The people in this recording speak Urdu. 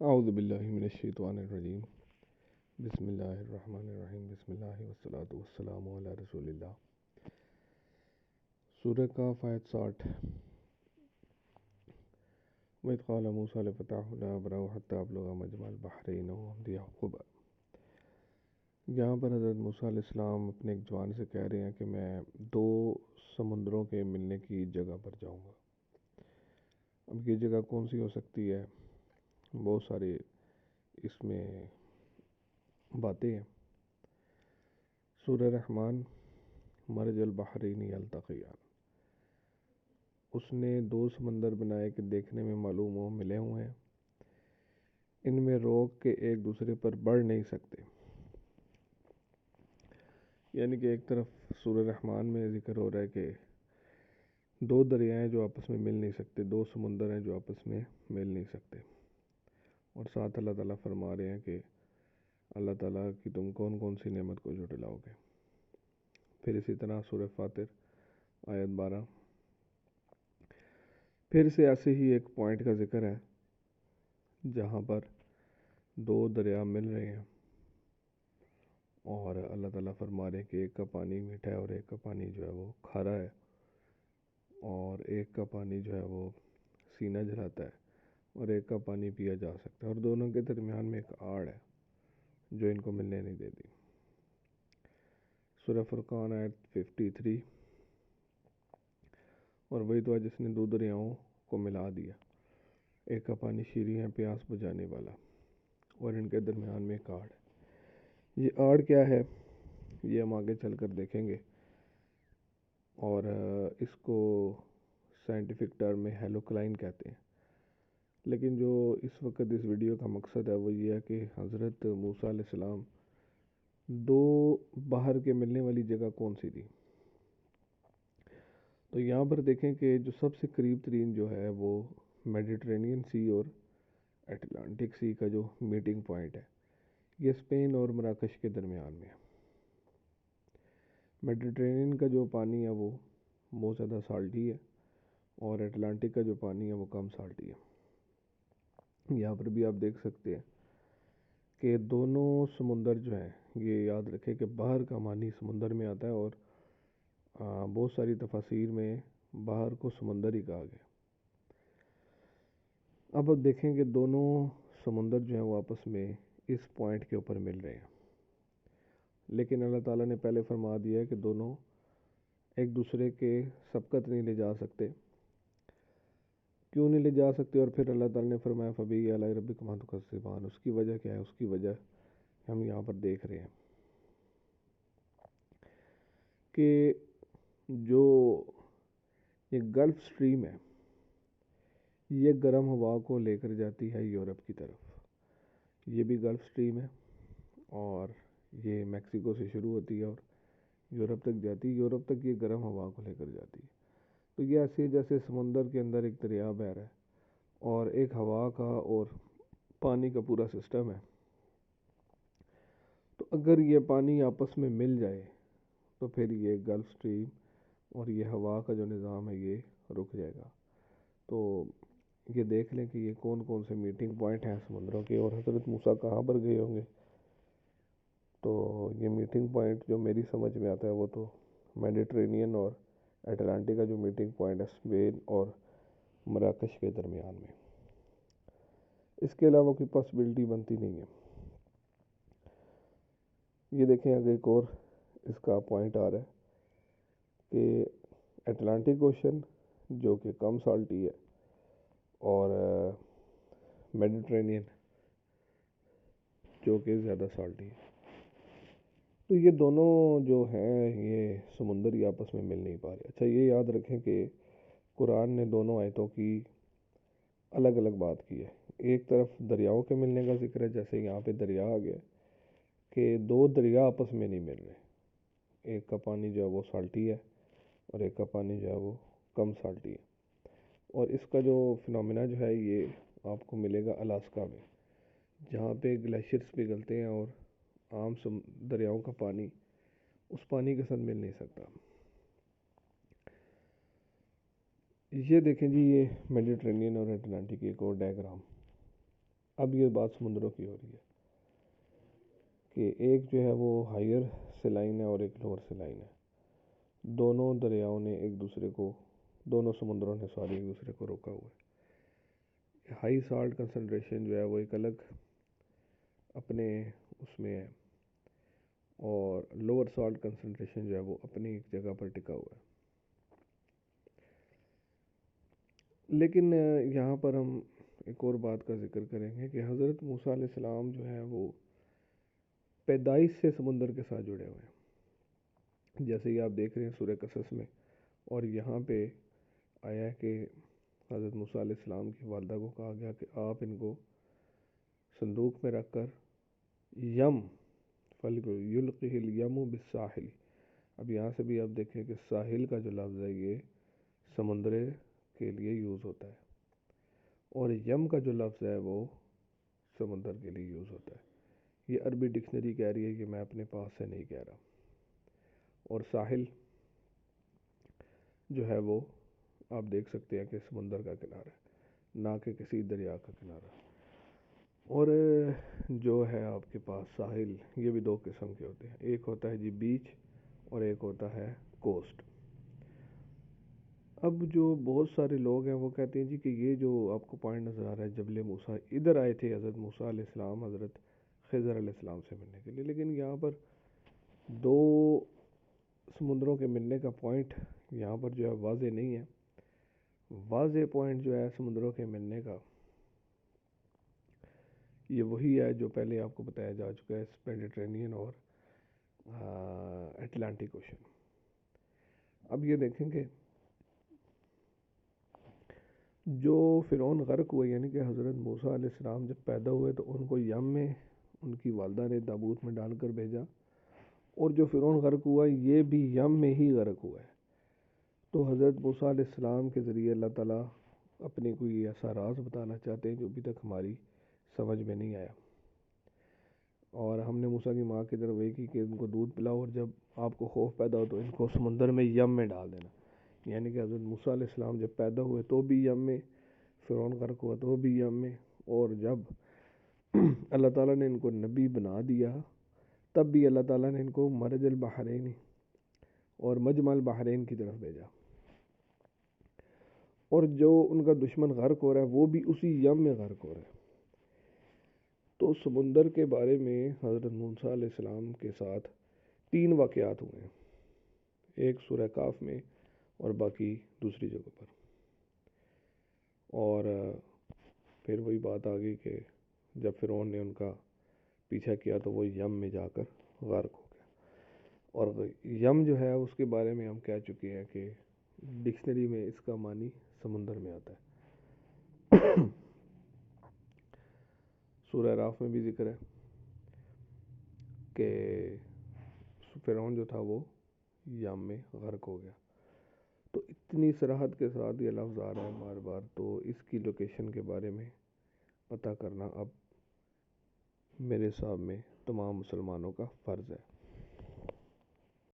اعوذ باللہ من الشیطان الرجیم بسم اللہ الرحمن الرحیم بسم اللہ والصلاة والسلام علی رسول اللہ۔ سورہ کاف آیت 60۔ وَإِذْ قَالَ مُوسَىٰ لِفَتَاهُ لَا أَبْرَحُ حَتَّىٰ أَبْلُغَ مَجْمَعَ الْبَحْرَيْنِ أَوْ أَمْضِيَ حُقُبًا۔ یہاں پر حضرت موسیٰ علیہ السلام اپنے ایک جوان سے کہہ رہے ہیں کہ میں دو سمندروں کے ملنے کی جگہ پر جاؤں گا۔ اب یہ جگہ کون سی ہو سکتی ہے؟ بہت سارے اس میں باتیں ہیں۔ سورہ رحمان مرج البحرین یلتقیان، اس نے دو سمندر بنائے کہ دیکھنے میں معلوم ہو ملے ہوئے ہیں، ان میں روک کے ایک دوسرے پر بڑھ نہیں سکتے۔ یعنی کہ ایک طرف سورہ رحمان میں ذکر ہو رہا ہے کہ دو دریائیں جو آپس میں مل نہیں سکتے، دو سمندر ہیں جو آپس میں مل نہیں سکتے، اور ساتھ اللہ تعالیٰ فرما رہے ہیں کہ اللہ تعالیٰ کی تم کون کون سی نعمت کو جھٹلاؤ گے۔ پھر اسی طرح سورہ فاطر آیت 12، پھر سے ایسے ہی ایک پوائنٹ کا ذکر ہے جہاں پر دو دریا مل رہے ہیں، اور اللہ تعالیٰ فرما رہے ہیں کہ ایک کا پانی میٹھا ہے اور ایک کا پانی جو ہے وہ کھارا ہے، اور ایک کا پانی جو ہے وہ سینہ جلاتا ہے اور ایک کا پانی پیا جا سکتا ہے، اور دونوں کے درمیان میں ایک آڑ ہے جو ان کو ملنے نہیں دیتی۔ سورہ فرقان آیت 53، اور وہی تو ہے جس نے دو دریاؤں کو ملا دیا، ایک کا پانی شیریں ہے پیاس بجھانے والا، اور ان کے درمیان میں ایک آڑ ہے۔ یہ آڑ کیا ہے یہ ہم آگے چل کر دیکھیں گے، اور اس کو سائنٹیفک ٹرم میں ہیلوکلائن کہتے ہیں، لیکن جو اس وقت اس ویڈیو کا مقصد ہے وہ یہ ہے کہ حضرت موسیٰ علیہ السلام دو باہر کے ملنے والی جگہ کون سی تھی۔ تو یہاں پر دیکھیں کہ جو سب سے قریب ترین جو ہے وہ میڈیٹرینین سی اور اٹلانٹک سی کا جو میٹنگ پوائنٹ ہے، یہ اسپین اور مراکش کے درمیان میں ہے۔ میڈیٹرینین کا جو پانی ہے وہ بہت زیادہ سالٹی ہے، اور اٹلانٹک کا جو پانی ہے وہ کم سالٹی ہے۔ یہاں پر بھی آپ دیکھ سکتے ہیں کہ دونوں سمندر جو ہیں، یہ یاد رکھیں کہ باہر کا معنی سمندر میں آتا ہے، اور بہت ساری تفاسیر میں باہر کو سمندر ہی کہا گیا۔ اب دیکھیں کہ دونوں سمندر جو ہیں وہ آپس میں اس پوائنٹ کے اوپر مل رہے ہیں، لیکن اللہ تعالیٰ نے پہلے فرما دیا ہے کہ دونوں ایک دوسرے کے سبقت نہیں لے جا سکتے۔ کیوں نہیں لے جا سکتے؟ اور پھر اللہ تعالیٰ نے فرمایا فَبِأَيِّ آلَاءِ رَبِّكُمَا تُكَذِّبَانِ، اس کی وجہ کیا ہے؟ اس کی وجہ ہم یہاں پر دیکھ رہے ہیں کہ جو یہ گلف سٹریم ہے یہ گرم ہوا کو لے کر جاتی ہے یورپ کی طرف۔ یہ بھی گلف سٹریم ہے، اور یہ میکسیکو سے شروع ہوتی ہے اور یورپ تک جاتی ہے۔ یورپ تک یہ گرم ہوا کو لے کر جاتی ہے۔ تو یہ ایسے جیسے سمندر کے اندر ایک دریا بہہ رہا ہے اور ایک ہوا کا اور پانی کا پورا سسٹم ہے۔ تو اگر یہ پانی آپس میں مل جائے تو پھر یہ گلف سٹریم اور یہ ہوا کا جو نظام ہے یہ رک جائے گا۔ تو یہ دیکھ لیں کہ یہ کون کون سے میٹنگ پوائنٹ ہیں سمندروں کے، اور حضرت موسیٰ کہاں پر گئے ہوں گے۔ تو یہ میٹنگ پوائنٹ جو میری سمجھ میں آتا ہے وہ تو میڈیٹرینین اور اٹلانٹک کا جو میٹنگ پوائنٹ ہے اسپین اور مراکش کے درمیان میں، اس کے علاوہ کوئی پاسبلٹی بنتی نہیں ہے۔ یہ دیکھیں اگر ایک اور اس کا پوائنٹ آ رہا ہے کہ اٹلانٹک اوشن جو کہ کم سالٹی ہے، اور میڈیٹرینین جو کہ زیادہ سالٹی ہے، تو یہ دونوں جو ہیں یہ سمندر ہی آپس میں مل نہیں پا رہے۔ اچھا یہ یاد رکھیں کہ قرآن نے دونوں آیتوں کی الگ الگ بات کی ہے۔ ایک طرف دریاؤں کے ملنے کا ذکر ہے، جیسے یہاں پہ دریا آ گیا کہ دو دریا آپس میں نہیں مل رہے، ایک کا پانی جو ہے وہ سالٹی ہے اور ایک کا پانی جو ہے وہ کم سالٹی ہے۔ اور اس کا جو فنومینا جو ہے یہ آپ کو ملے گا الاسکا میں، جہاں پہ گلیشیئرز پگھلتے ہیں اور عام دریاؤں کا پانی اس پانی کے ساتھ مل نہیں سکتا۔ یہ دیکھیں جی، یہ میڈیٹرینین اور اٹلانٹک ایک اور ڈائیگرام۔ اب یہ بات سمندروں کی ہو رہی ہے کہ ایک جو ہے وہ ہائر سیلائن ہے اور ایک لوور سیلائن ہے، دونوں دریاؤں نے ایک دوسرے کو، دونوں سمندروں نے سوری ایک دوسرے کو روکا ہوا ہے۔ ہائی سالٹ کنسنٹریشن جو ہے وہ ایک الگ اپنے اس میں ہے، اور لوور سالٹ کنسنٹریشن جو ہے وہ اپنی ایک جگہ پر ٹکا ہوا ہے۔ لیکن یہاں پر ہم ایک اور بات کا ذکر کریں گے کہ حضرت موسیٰ علیہ السلام جو ہے وہ پیدائش سے سمندر کے ساتھ جڑے ہوئے ہیں، جیسے کہ آپ دیکھ رہے ہیں سورہ قصص میں، اور یہاں پہ آیا ہے کہ حضرت موسیٰ علیہ السلام کی والدہ کو کہا گیا کہ آپ ان کو صندوق میں رکھ کر یم فَلْيُلْقِهِ الْيَمُ بِالسَّاحِلِ، اب یہاں سے بھی آپ دیکھیں کہ ساحل کا جو لفظ ہے یہ سمندر کے لیے یوز ہوتا ہے، اور یم کا جو لفظ ہے وہ سمندر کے لیے یوز ہوتا ہے۔ یہ عربی ڈکشنری کہہ رہی ہے کہ میں اپنے پاس سے نہیں کہہ رہا، اور ساحل جو ہے وہ آپ دیکھ سکتے ہیں کہ سمندر کا کنارہ ہے، نہ کہ کسی دریا کا کنارہ۔ اور جو ہے آپ کے پاس ساحل، یہ بھی دو قسم کے ہوتے ہیں، ایک ہوتا ہے جی بیچ اور ایک ہوتا ہے کوسٹ۔ اب جو بہت سارے لوگ ہیں وہ کہتے ہیں جی کہ یہ جو آپ کو پوائنٹ نظر آ رہا ہے جبل موسیٰ، ادھر آئے تھے حضرت موسیٰ علیہ السلام حضرت خضر علیہ السلام سے ملنے کے لیے، لیکن یہاں پر دو سمندروں کے ملنے کا پوائنٹ یہاں پر جو ہے واضح نہیں ہے۔ واضح پوائنٹ جو ہے سمندروں کے ملنے کا یہ وہی ہے جو پہلے آپ کو بتایا جا چکا ہے، میڈیٹرینین اور اٹلانٹک اوشن۔ اب یہ دیکھیں کہ جو فرعون غرق ہوئے، یعنی کہ حضرت موسیٰ علیہ السلام جب پیدا ہوئے تو ان کو یم میں ان کی والدہ نے تابوت میں ڈال کر بھیجا، اور جو فرعون غرق ہوا یہ بھی یم میں ہی غرق ہوا ہے۔ تو حضرت موسیٰ علیہ السلام کے ذریعے اللہ تعالیٰ اپنے کوئی ایسا راز بتانا چاہتے ہیں جو ابھی تک ہماری سمجھ میں نہیں آیا، اور ہم نے موسیٰ کی ماں کی طرف وہی کی کہ ان کو دودھ پلاؤ، اور جب آپ کو خوف پیدا ہو تو ان کو سمندر میں یم میں ڈال دینا۔ یعنی کہ حضرت موسیٰ علیہ السلام جب پیدا ہوئے تو بھی یم میں، فرعون غرق ہوا تو بھی یم میں، اور جب اللہ تعالیٰ نے ان کو نبی بنا دیا تب بھی اللہ تعالیٰ نے ان کو مرج البحرین اور مجمع البحرین کی طرف بھیجا، اور جو ان کا دشمن غرق ہو رہا ہے وہ بھی اسی یم میں غرق ہو رہا ہے۔ تو سمندر کے بارے میں حضرت موسیٰ علیہ السلام کے ساتھ 3 واقعات ہوئے ہیں، ایک سورہ کاف میں اور باقی دوسری جگہ پر، اور پھر وہی بات آ گئی کہ جب فرعون نے ان کا پیچھا کیا تو وہ یم میں جا کر غرق ہو گیا۔ اور یم جو ہے اس کے بارے میں ہم کہہ چکے ہیں کہ ڈکشنری میں اس کا معنی سمندر میں آتا ہے۔ سورہ راف میں بھی ذکر ہے کہ فرعون جو تھا وہ یم میں غرق ہو گیا۔ تو اتنی صراحت کے ساتھ یہ لفظ آ رہا ہے بار بار، تو اس کی لوکیشن کے بارے میں پتہ کرنا اب میرے حساب میں تمام مسلمانوں کا فرض ہے۔